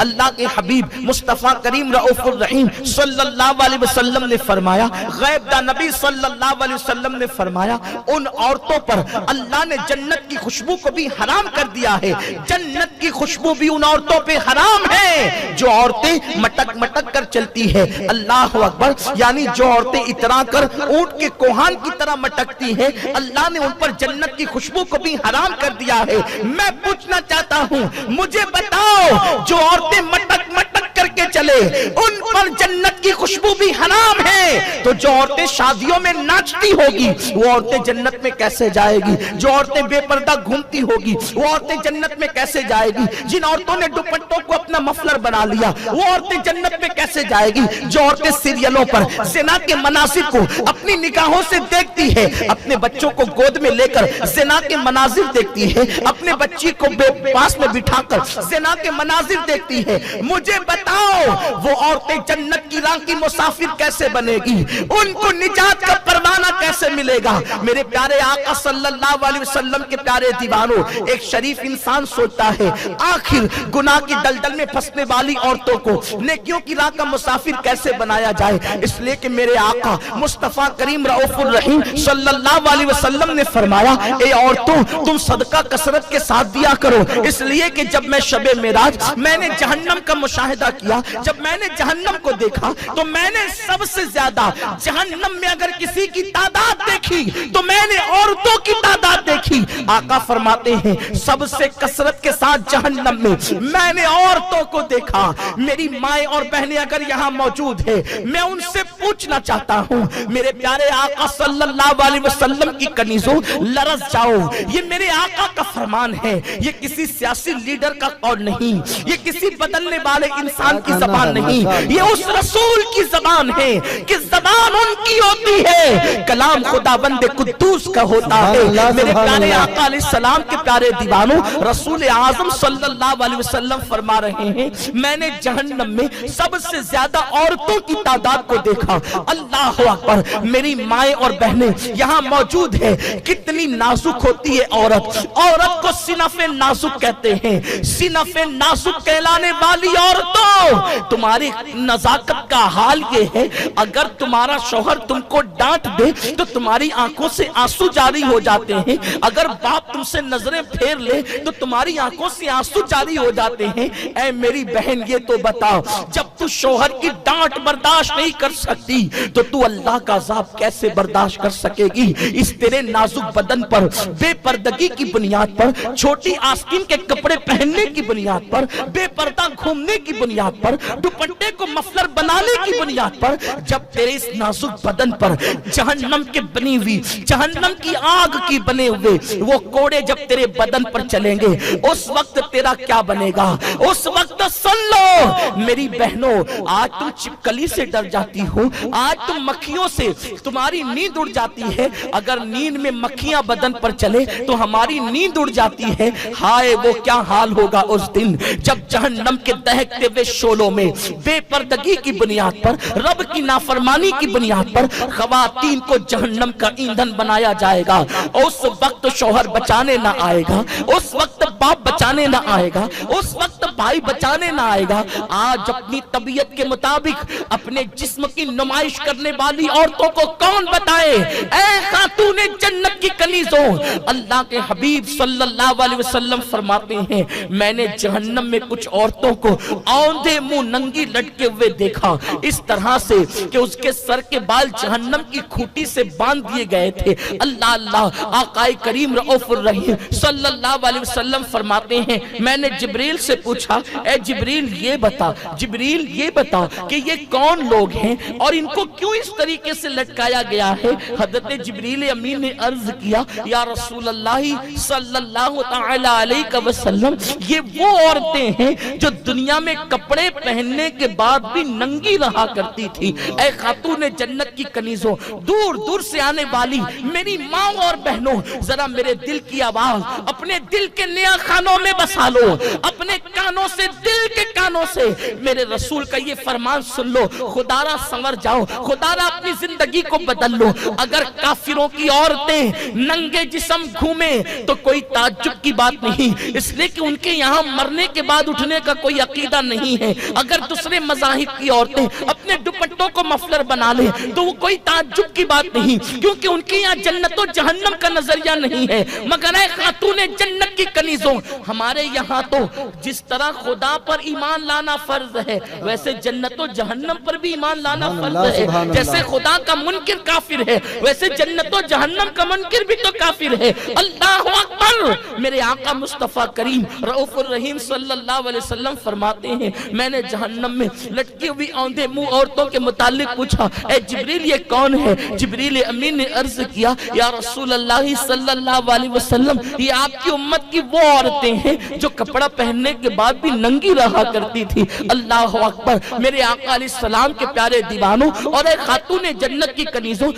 اللہ کے حبیب مصطفیٰ کریم رؤوف الرحیم صلی اللہ علیہ وسلم نے فرمایا، غیب دا نبی صلی اللہ علیہ وسلم نے فرمایا، ان عورتوں پر اللہ نے جنت کی خوشبو کو بھی حرام کر دیا ہے، جنت کی خوشبو بھی ان عورتوں پہ حرام ہے جو عورتیں مٹک مٹک کر چلتی ہے۔ اللہ اکبر، یعنی جو عورتیں اترا کر اونٹ کے کوہان کی طرح مٹکتی ہیں، اللہ نے ان پر جنت کی خوشبو کو بھی حرام کر دیا ہے۔ میں پوچھنا چاہتا ہوں، مجھے بتاؤ جو عورتیں مٹک مٹک کر کے چلے ان پر جنت کی خوشبو بھی حرام ہے، تو جو عورتیں شادیوں میں ناچتی ہوگی وہ عورتیں جنت میں کیسے جائے گی؟ جو عورتیں بے پردہ گھومتی ہوگی وہ عورتیں جنت میں کیسے جائے گی؟ جن عورتوں نے دوپٹوں کو اپنا مفلر بنا لیا وہ عورتیں جنت میں کیسے جائے گی؟ جو عورتیں سیریلوں پر زنا کے مناظر کو اپنی نگاہوں سے دیکھتی ہے، اپنے بچوں کو گود میں لے کر زنا کے مناظر دیکھتی ہے، اپنے بچی کو پاس میں بٹھا کر زنا کے مناظر دیکھتی ہے، مجھے بتاؤ وہ عورتیں جنت کی راہ کی مسافر کیسے بنے گی؟ ان کو نجات کا پروانہ کیسے ملے گا؟ میرے پیارے آقا صلی اللہ علیہ وسلم کے پیارے دیوانوں، ایک شریف انسان سوچتا ہے آخر گناہ کی دلدل میں پھنسنے والی عورتوں کو نیکیوں کی راہ کا مسافر کیسے بنایا جائے؟ اس لیے کہ میرے آقا مصطفیٰ کریم رؤوف الرحیم صلی اللہ علیہ وسلم نے فرمایا، اے عورتوں تم صدقہ کثرت کے ساتھ دیا کرو، اس لیے کہ جب میں شب معراج میں نے جہنم کا مشاہدہ کیا، جب میں نے جہنم کو دیکھا تو میں نے سب سے زیادہ جہنم میں اگر کسی کی تعداد دیکھی تو میں نے عورتوں کی تعداد دیکھی۔ آقا فرماتے ہیں سب سے کثرت کے ساتھ جہنم میں نے عورتوں کو دیکھا۔ میری مائیں اور بہنیں اگر یہاں موجود ہے میں ان سے پوچھنا چاہتا ہوں، میرے پیارے آقا صلی اللہ علیہ وسلم کی کنیزوں لرز جاؤ، یہ میرے آقا کا فرمان ہے، یہ کسی سیاسی لیڈر کا قول نہیں، یہ کسی بدلنے والے انسان کی زبان نہیں، یہ اس رسول کی زبان ہے کہ زبان ان کی ہوتی ہے، کلام خداوند قدوس کا ہوتا ہے۔ میرے پیارے آقا علیہ السلام کے پیارے دیوانوں، رسول اعظم صلی اللہ علیہ وسلم فرما رہے ہیں میں نے جہنم میں سب سے زیادہ عورتوں کی تعداد کو دیکھا۔ اللہ اکبر، میری مائیں اور بہنیں یہاں موجود ہے، کتنی نازک ہوتی ہے عورت، عورت کو صنف نازک کہتے ہیں، صنف نازک کہلانے والی عورتوں، تمہاری نزاکت کا حال یہ ہے اگر تمہارا شوہر تم کو ڈانٹ دے تو تمہاری آنکھوں سے آنسو جاری ہو جاتے ہیں، اگر باپ تم سے نظریں پھیر لے تو تمہاری آنکھوں سے آنسو جاری ہو جاتے ہیں۔ اے میری بہن یہ تو بتاؤ، جب تو شوہر کی ڈانٹ برداشت نہیں کر سکتی تو تو اللہ کا عذاب کیسے برداشت کر سکے گی؟ اس تیرے نازک بدن پر بے پردگی کی بنیاد پر، چھوٹی آستین کے کپڑے پہننے کی بنیاد پر، بے پردہ گھومنے کی بنیاد پر، دوپٹے کو مفلر بنانے کی بنیاد پر، جب تیرے اس نازک بدن پر جہنم کے بنی ہوئی، جہنم کی آگ کی بنے ہوئے وہ کوڑے جب تیرے بدن پر چلیں گے اس وقت تیرا کیا بنے گا؟ اس وقت سن لو میری بہنوں، آج تم چپکلی سے ڈر جاتی ہو، آج تم مکھیوں سے تمہاری نیند اڑ جاتی ہے، اگر نیند میں مکھیاں بدن پر چلے تو ہماری نیند اڑ جاتی ہے۔ ہائے وہ کیا حال ہوگا اس دن جب جہنم کے دہکتے ہوئے شعلوں میں بے پردگی کی بنیاد پر، رب کی نافرمانی کی بنیاد پر خواتین کو جہنم کا ایندھن بنایا جائے گا۔ اس وقت شوہر بچانے نہ آئے گا، اس وقت باپ بچانے نہ آئے گا، اس وقت بھائی بچانے نہ آئے گا۔ آج اپنی طبیعت کے مطابق اپنے جسم کی نمائش کرنے والی عورتوں کو کون بتائے؟ اے خاتون جنت کی کنیزوں، اللہ کے حبیب صلی اللہ علیہ وسلم فرماتے ہیں میں نے جہنم میں کچھ عورتوں کو اوندھے منہ ننگی لٹکے ہوئے دیکھا، اس طرح سے کہ اس کے سر کے بال جہنم کی کھوٹی سے باندھ دیے گئے تھے۔ اللہ اللہ، آقا کریم رؤوف الرحیم صلی اللہ علیہ وسلم فرماتے ہیں میں نے جبریل سے پوچھا اے جبریل یہ بتا کہ یہ کون لوگ ہیں اور ان کو کیوں اس طریقے سے لٹکایا گیا ہے؟ حضرت جبریل امین نے عرض کیا یا رسول اللہ صلی اللہ تعالی علیہ وسلم، یہ وہ عورتیں ہیں جو دنیا میں کپڑے پہننے کے بعد بھی ننگی رہا کرتی تھی۔ اے خاتون جنت کی کنیزوں، دور دور سے آنے والی میری ماں اور بہنوں، ذرا میرے دل کی آواز اپنے دل کے نیا خانوں میں بسا لو، اپنے کانوں سے دل کے کانوں سے میرے رسول کا یہ فرمان سن لو، خدارا سنور جاؤ، خدارا اپنی زندگی کو بدل لو۔ اگر کافروں کی عورتیں ننگے جسم گھومیں تو کوئی تعجب کی بات نہیں، اس لیے کہ ان کے یہاں مرنے کے بعد اٹھنے کا کوئی عقیدہ نہیں ہے۔ اگر دوسرے مذاہب کی عورتیں اپنے دوپٹوں کو مفلر بنا لیں تو وہ کوئی تعجب کی بات نہیں، کیونکہ ان کے یہاں جنت و جہنم کا نظریہ نہیں ہے۔ مگر اے خاتون جنت کی کنیزوں، ہمارے یہاں تو جس طرح خدا پر ایمان لانا فرض ہے، ویسے جنت و جہنم پر بھی ایمان لانا فرض ہے۔ جیسے خدا کا منکر کافر ہے، ویسے جنت و جہنم کا منکر بھی تو کافر ہے۔ اللہ اکبر! میرے آقا مصطفیٰ کریم رؤوف الرحیم صلی اللہ علیہ وسلم فرماتے ہیں، میں نے جہنم میں لٹکی ہوئی اوندھے منہ عورتوں کے متعلق پوچھا، اے جبریل یہ کون ہے؟ جبریل امین نے عرض کیا، یا رسول اللہ صلی اللہ علیہ وسلم، یہ آپ کی امت کی وہ عورتیں ہیں جو کپڑا پہننے کے بعد بھی ننگی رہا کرتی تھی۔ اللہ اکبر! میرے آقا علیہ السلام کے پیارے دیوانوں اور اے خاتون جنت کی کنیزوں،